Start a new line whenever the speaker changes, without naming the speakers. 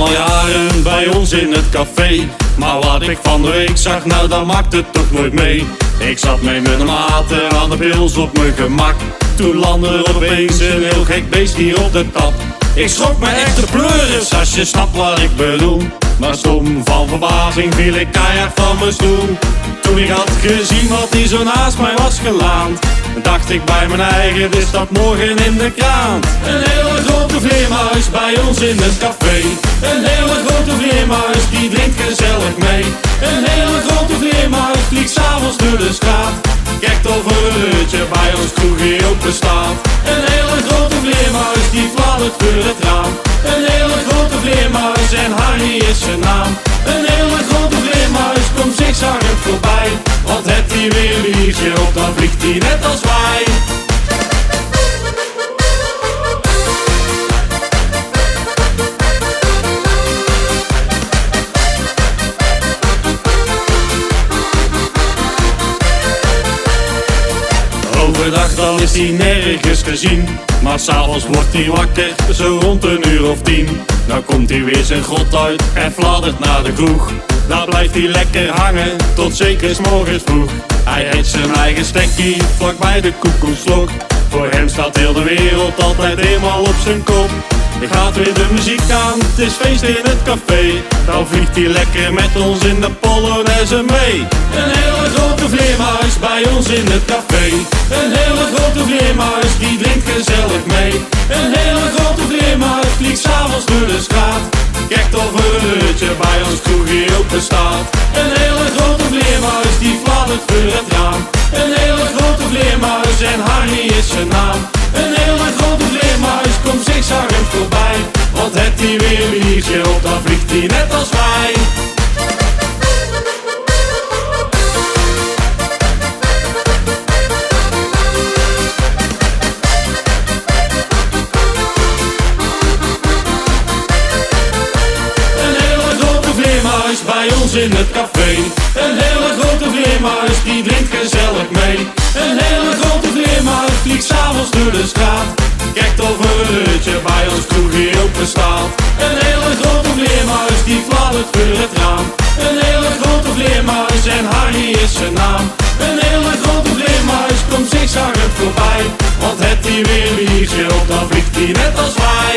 al jaren bij ons in het café. Maar wat ik van de week zag, nou dat maakt het toch nooit mee. Ik zat mee met een maat en aan de pils op mijn gemak. Toen landde er opeens een heel gek beest hier op de tap. Ik schrok me echt de pleuris, als je snapt wat ik bedoel. Maar stom van verbazing viel ik keihard van mijn stoel. Toen ik had gezien wat hij zo naast mij was gelaand, dacht ik bij mijn eigen, dit staat morgen in de krant. Een hele grote vleermuis bij ons in het café. Een hele grote vleermuis, die drinkt gezellig mee. Een hele grote vleermuis vliegt s'avonds door de straat. Kijkt of een uurtje bij ons kroegje open staat. Een hele grote vleermuis, die fladdert door het raam. Een hele grote vleermuis en Harry is zijn naam. Een hele grote vleermuis komt zigzaggend voorbij. Want heeft hij weer een biertje op, dan vliegt hij net als wij. Overdag dan is hij nergens gezien, maar s'avonds wordt hij wakker, zo rond een uur of 10. Dan komt hij weer zijn grot uit en fladdert naar de kroeg. Daar blijft hij lekker hangen, tot zeker 's morgens vroeg. Hij eet zijn eigen stekkie, vlakbij de koekoeksklok. Voor hem staat heel de wereld altijd helemaal op zijn kop. Er gaat weer de muziek aan, het is feest in het café. Dan vliegt hij lekker met ons in de Polonaise mee. Een hele grote vleermuis bij ons in het café. Een hele grote vleermuis, die drinkt gezellig mee. Een hele grote vleermuis vliegt s'avonds door de straat. Kijkt of er een uurtje bij ons kroegje open staat. Een hele grote vleermuis, die fladdert door het raam. Een hele grote vleermuis en Harry is zijn naam. Een hele grote vleermuis komt zigzaggend voorbij. Want heeft hij weer een biertje op, dan vliegt hij net als wij. Bij ons in het café. Een hele grote vleermuis, die drinkt gezellig mee. Een hele grote vleermuis vliegt s'avonds door de straat. Kijkt of er een uurtje bij ons kroegje open staat. Een hele grote vleermuis, die fladdert door het raam. Een hele grote vleermuis en Harry is zijn naam. Een hele grote vleermuis komt zigzaggend voorbij. Want heeft hij weer een biertje op, dan vliegt hij net als wij.